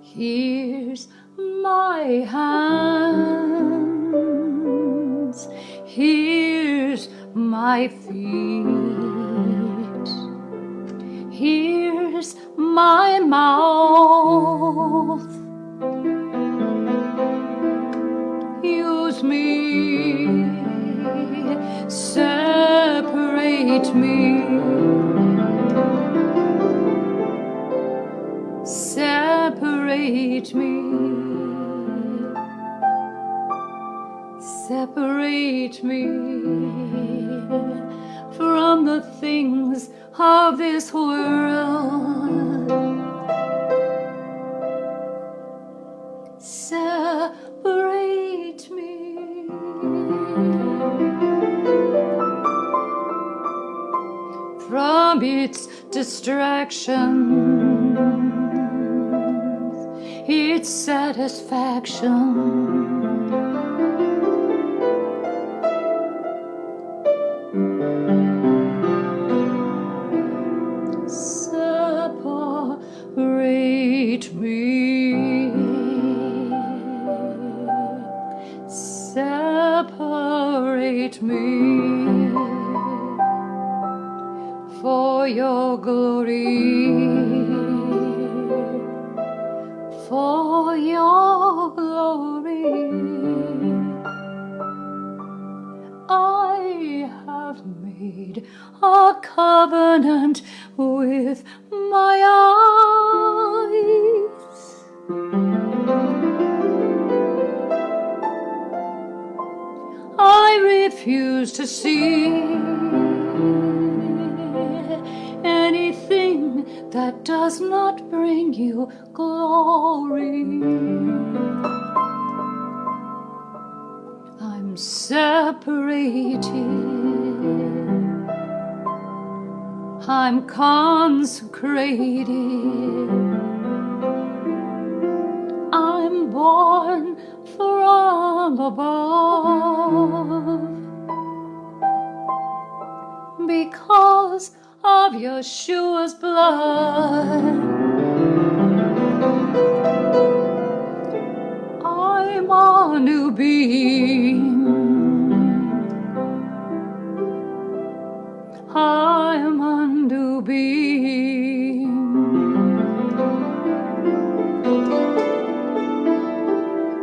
Here's my hands, here's my feet, here's my mouth. Use me, separate me, separate me, separate me from the things of this world. Separate me from its distractions, its satisfaction. Separate me, separate me for your glory, for your glory. I have made a covenant with my eyes. I refuse to see anything that does not bring you glory. I'm separated, I'm consecrated, I'm born from above because of Yeshua's blood. I'm a new being, I'm a new being.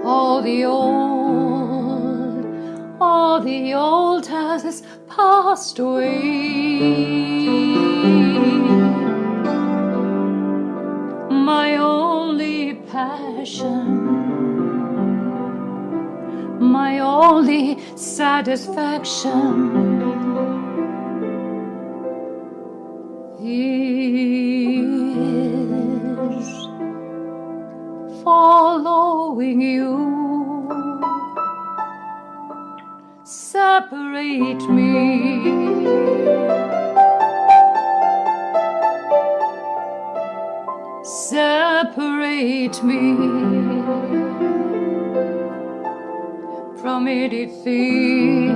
All the old has passed away. My only passion, my only satisfaction is following you. Separate me, separate me from anything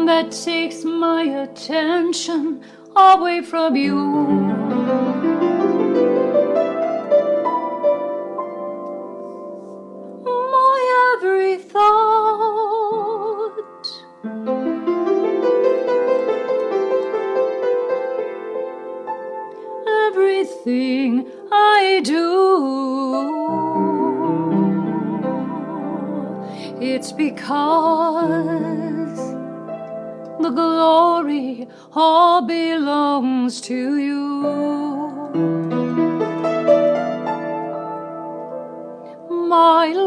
that takes my attention away from you. Every thought, everything I do, it's because the glory all belongs to you. My life,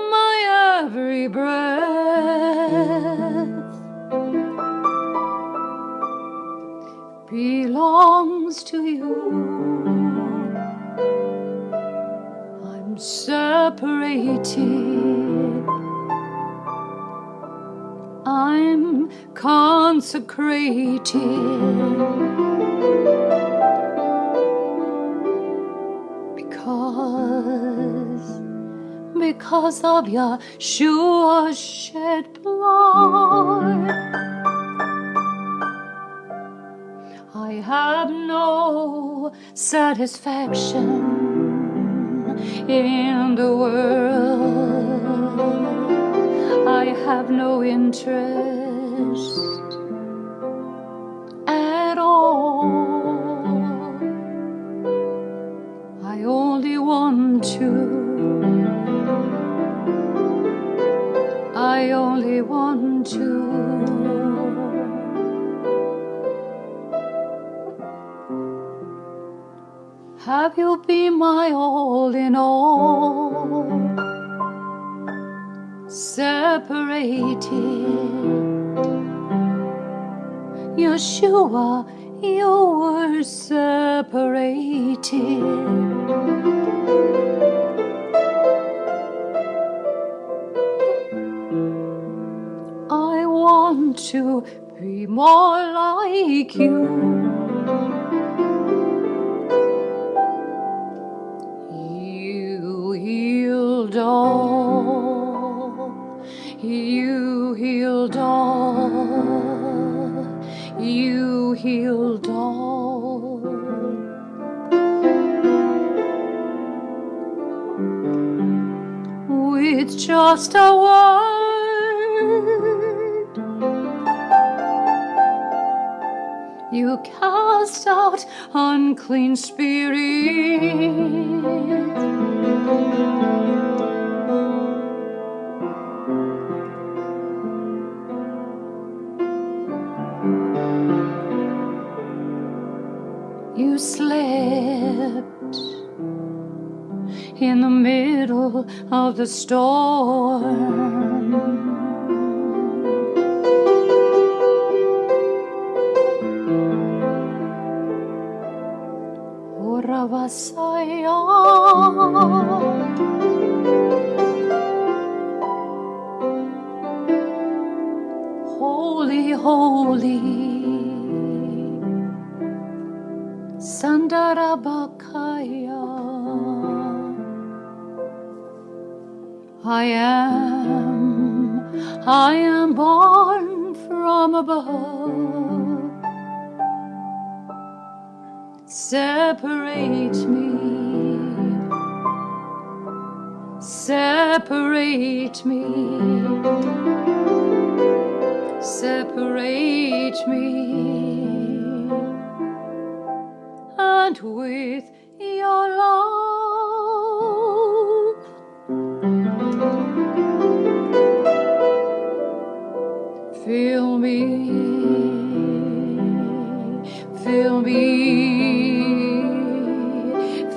my every breath belongs to you. I'm separated, I'm consecrated because of Yeshua's shed blood. satisfaction in the world. I have no interest at all. I only want to have you be my all in all. Separated, Yeshua, you were separated. I want to be more like you. You healed all. You healed all. You healed all. With just a word, you cast out unclean spirits. You slept in the middle of the storm. Oravasaya, holy, holy, Sandarabakaya. I am born from above. Separate me, separate me, separate me, and with your love fill me, fill me,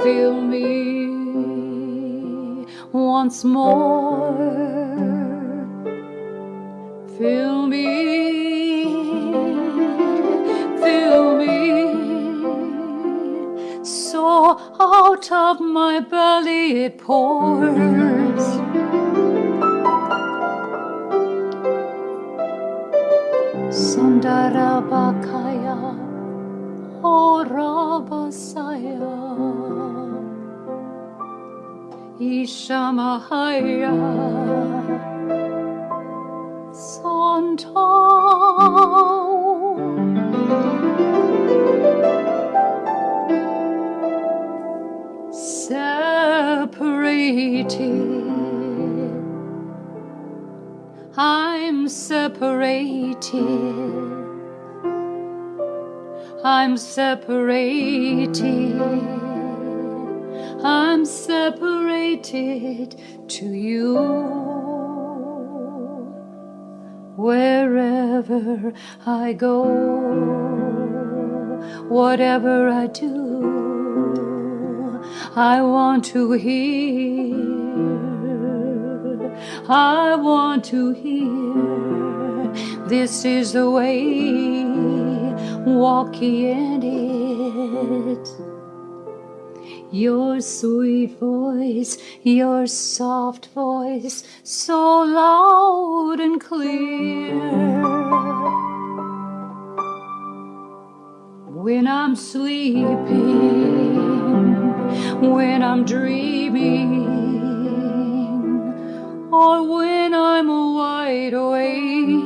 fill me once more. Fill me, fill me, so out of my belly it pours. Sandarabakaya, Orabasaya, Ishamahaya, Santa. Separated, I'm separated, I'm separated, I'm separated to you. Wherever I go, whatever I do, I want to hear, I want to hear, this is the way, walk ye in it. Your sweet voice, your soft voice, so loud and clear. When I'm sleeping, when I'm dreaming, or when I'm wide awake,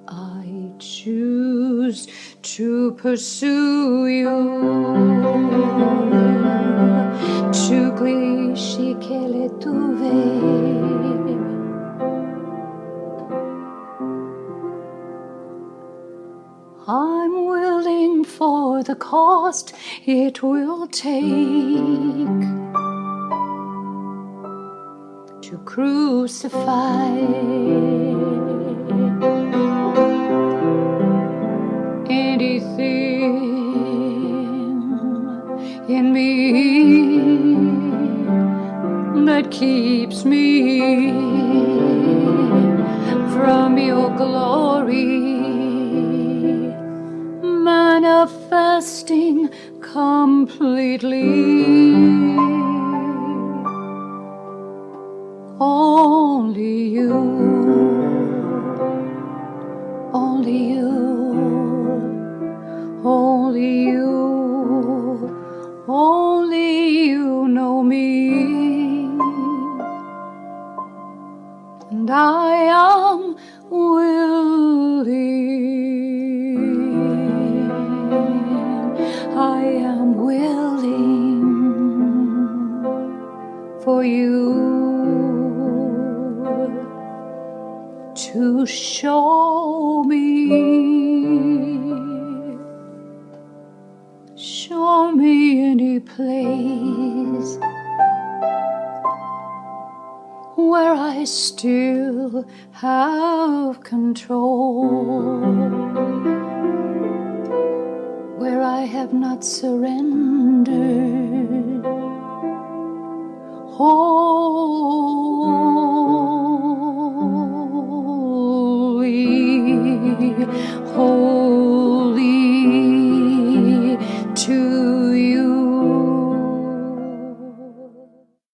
I choose to pursue you. Tu glisci che le tuve. I'm willing for the cost it will take to crucify anything in me that keeps me from your glory manifesting completely. Only you, only you, only you, only you know me, and I am willing, I am willing for you to show me any place where I still have control, where I have not surrendered. Holy, holy.